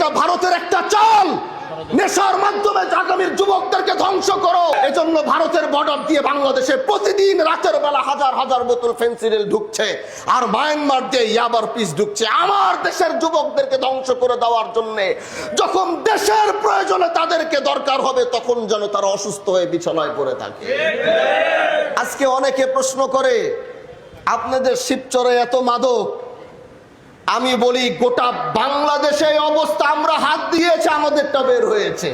এটা ভারতের একটা চাল, নেশার মাধ্যমে আগামীর যুবকদেরকে ধ্বংস করো। এজন্য ভারতের বর্ডার দিয়ে বাংলাদেশে প্রতিদিন রাতের বেলা হাজার হাজার বোতল ফেন্সিডিল ঢুকছে, আর মায়ানমার দিয়ে ইয়াবার পিস ঢুকছে আমার দেশের যুবকদেরকে ধ্বংস করে দেওয়ার জন্য। যখন দেশের প্রয়োজনে তাদেরকে দরকার হবে তখন যেন তারা অসুস্থ হয়ে বিছানায় পড়ে থাকে। আজকে অনেকে প্রশ্ন করে আপনাদের শিবচরে এত মাদক। আমি বলি গোটা বাংলাদেশে অবস্থা, আমরা হাত দিয়েছি আমাদেরটা বের হয়েছে।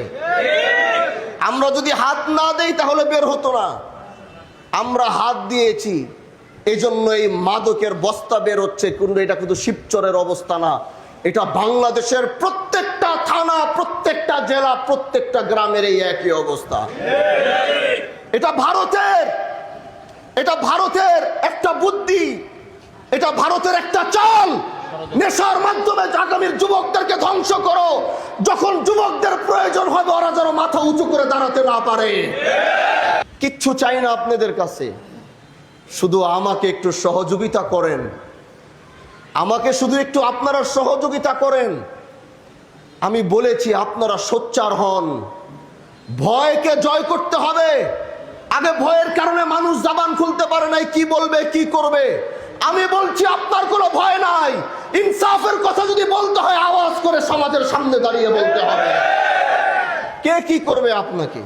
আমরা যদি হাত না দেই তাহলে বের হতো না। আমরা হাত দিয়েছি, এই জন্য এই মাদকের বস্তা বের হচ্ছে। কিন্তু এটা কিন্তু শিবচরের অবস্থা না, এটা বাংলাদেশের প্রত্যেকটা থানা, প্রত্যেকটা জেলা, প্রত্যেকটা গ্রামের এই একই অবস্থা। এটা ভারতের একটা বুদ্ধি, এটা ভারতের একটা চাল, নেশার মাধ্যমে আগামীর যুবকদেরকে ধ্বংস করো। যখন যুবকদের প্রয়োজন হবে ওরা যেন মাথা উঁচু করে দাঁড়াতে না পারে। কিচ্ছু চাই না আপনাদের কাছে, শুধু আমাকে একটু সহযোগিতা করেন, আমাকে শুধু একটু আপনারা সহযোগিতা করেন। আমি বলেছি আপনারা সোচ্চার হন, ভয়কে জয় করতে হবে। আগে ভয়ের কারণে মানুষ জবান খুলতে পারে নাই, কি বলবে কি করবে। আমি বলছি আপনার কোনো ভয় নাই। ইনসাফের কথা যদি বলতে হয় আওয়াজ করে সমাজের সামনে দাঁড়িয়ে বলতে হবে। কে কি করবে আপনাকে?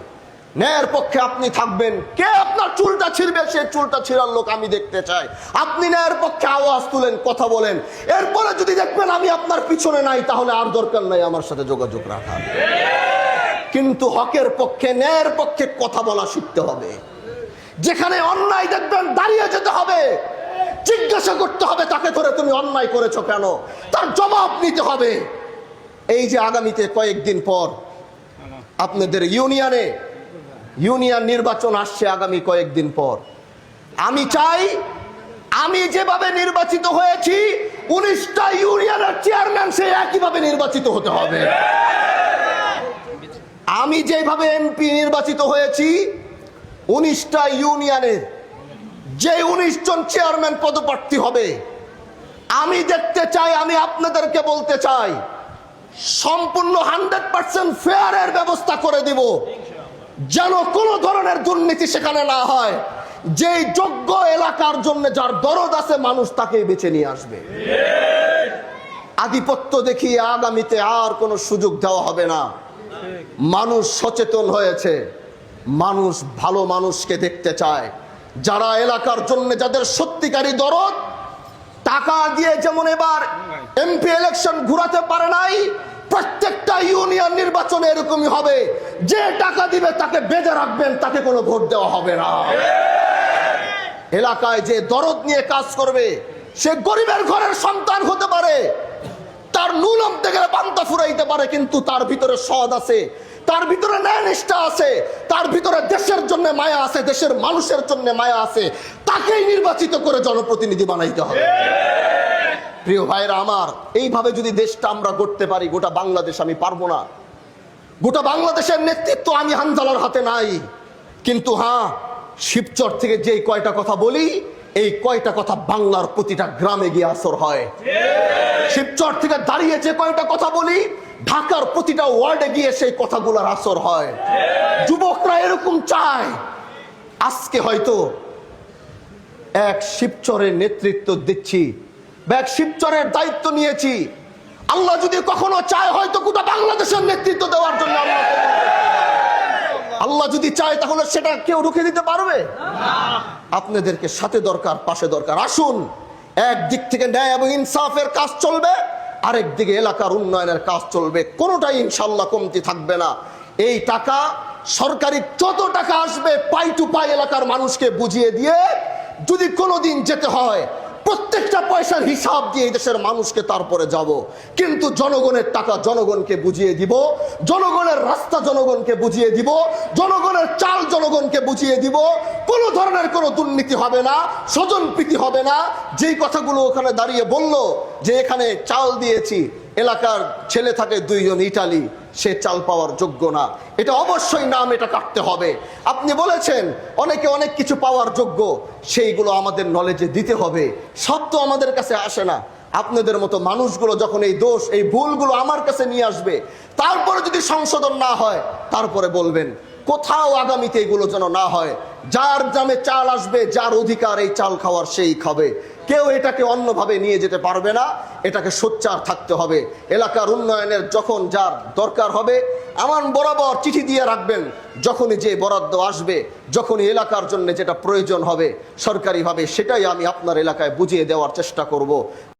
ন্যায়ের পক্ষে আপনি থাকবেন। কে আপনার চুলটা ছিঁড়বে? সে চুলটা ছিঁড়ার লোক আমি দেখতে চাই। আপনি ন্যায়ের পক্ষে আওয়াজ তুলেন, কথা বলেন। এরপরে যদি দেখবেন আমি আপনার পিছনে নাই, তাহলে আর দরকার নাই আমার সাথে যোগাযোগ রাখা। কিন্তু হকের পক্ষে, ন্যায়ের পক্ষে কথা বলা শিখতে হবে। যেখানে অন্যায় দেখবেন দাঁড়িয়ে যেতে হবে, জিজ্ঞাসা করতে হবে তাকে ধরে তুমি অন্যায় করেছো কেন, তার জবাব নিতে হবে। এই যে আগামীতে কয়েকদিন পর আপনাদের ইউনিয়ন নির্বাচন আসছে, আগামী কয়েকদিন পর আমি চাই আমি যেভাবে নির্বাচিত হয়েছি 19টা ইউনিয়নের চেয়ারম্যান সে একইভাবে নির্বাচিত হতে হবে। আমি যেভাবে এমপি নির্বাচিত হয়েছি 19টা ইউনিয়নের যে 19 জন চেয়ারম্যান পদপ্রার্থী হবে, আমি দেখতে চাই, আমি আপনাদেরকে বলতে চাই সম্পূর্ণ 100% ফেয়ারের ব্যবস্থা করে দিব, যেন কোনো ধরনের দুর্নীতি সেখানে না হয়। যে যোগ্য এলাকার জন্য যার দরদ আছে মানুষ তাকেই বেছে নিয়ে আসবে। আধিপত্য দেখিয়ে আগামীতে আর কোনো সুযোগ দেওয়া হবে না। মানুষ সচেতন হয়েছে, মানুষ ভালো মানুষকে দেখতে চায়। যারা এলাকার জন্য, যাদের সত্যিকারী দরদ, টাকা দিয়ে যেমন এবার এমপি ইলেকশন ঘুরাতে পারে নাই, প্রত্যেকটা ইউনিয়ন নির্বাচনে এরকমই হবে। যে টাকা দিবে তাকে বেঁধে রাখবেন, তাকে কোনো ভোট দেওয়া হবে না। এলাকায় যে দরদ নিয়ে কাজ করবে, সে গরিবের ঘরের সন্তান হতে পারে, তার নুন আনতে গেলে পান্তা ফুরাইতে পারে, কিন্তু তার ভিতরে সদ আছে, তার ভিতরে ন্যায়নিষ্ঠা আছে, তার ভিতরে দেশের জন্য মায়া আছে, দেশের মানুষের জন্য মায়া আছে। তাকেই নির্বাচিত করে জনপ্রতিনিধি বানাইতে হবে। প্রিয় ভাইরা আমার, এইভাবে যদি দেশটা আমরা গড়তে পারি, গোটা বাংলাদেশ, আমি পারবো না। গোটা বাংলাদেশের নেতৃত্ব আমি হানজালার হাতে নাই। কিন্তু হ্যাঁ, শিবচর থেকে যে কয়টা কথা বলি, এই কয়টা কথা বাংলার প্রতিটা গ্রামে গিয়ে আসর হয়। শিবচর থেকে দাঁড়িয়ে যে কয়টা কথা বলি, ঢাকার প্রতিটা ওয়ার্ডে গিয়ে সেই কথাগুলোর আসর হয়। যুবকরা এরকম চায়। আজকে হয়তো এক শিবচরের নেতৃত্ব দিচ্ছি বা এক শিবচরের দায়িত্ব নিয়েছি। আল্লাহ যদি কখনো চায় হয়তো গোটা বাংলাদেশের নেতৃত্ব দেওয়ার জন্য আল্লাহ যদি চায়, তাহলে সেটা কেউ রুখে দিতে পারবে? আপনাদেরকে সাথে দরকার, পাশে দরকার। আসুন, একদিক থেকে ন্যায় এবং ইনসাফের কাজ চলবে, আরেক দিকে এলাকার উন্নয়নের কাজ চলবে। কোনোটাই ইনশাল্লাহ কমতি থাকবে না। এই টাকা সরকারি যত টাকা আসবে পাই টু পাই এলাকার মানুষকে বুঝিয়ে দিয়ে, যদি কোনোদিন যেতে হয় প্রত্যেকটা পয়সার হিসাব দিয়ে দেশের মানুষকে তারপরে যাব। কিন্তু জনগণের টাকা জনগণকে বুঝিয়ে দিব, জনগণের রাস্তা জনগণকে বুঝিয়ে দিব, জনগণের চাল জনগণকে বুঝিয়ে দিব। কোনো ধরনের কোনো দুর্নীতি হবে না, স্বজনপ্রীতি হবে না। যেই কথাগুলো ওখানে দাঁড়িয়ে বলল যে এখানে চাল দিয়েছি, এলাকার ছেলে থাকে 2 জন ইটালি, সে চাল পাওয়ার যোগ্য না। এটা অবশ্যই নাম এটা কাটতে হবে। আপনি বলেছেন অনেকে অনেক কিছু পাওয়ার যোগ্য, সেইগুলো আমাদের নলেজে দিতে হবে। সব তো আমাদের কাছে আসে না। আপনাদের মতো মানুষগুলো যখন এই দোষ এই ভুলগুলো আমার কাছে নিয়ে আসবে, তারপরে যদি সংশোধন না হয় তারপরে বলবেন। কোথাও আগামীতে এগুলো যেন না হয়। যার দামে চাল আসবে, যার অধিকার এই চাল খাওয়ার সেই খাবে। কেউ এটাকে অন্যভাবে নিয়ে যেতে পারবে না। এটাকে সোচ্চার থাকতে হবে। এলাকার উন্নয়নের যখন যার দরকার হবে আমার বরাবর চিঠি দিয়ে রাখবেন। যখনই যে বরাদ্দ আসবে, যখনই এলাকার জন্য যেটা প্রয়োজন হবে সরকারিভাবে, সেটাই আমি আপনার এলাকায় বুঝিয়ে দেওয়ার চেষ্টা করব।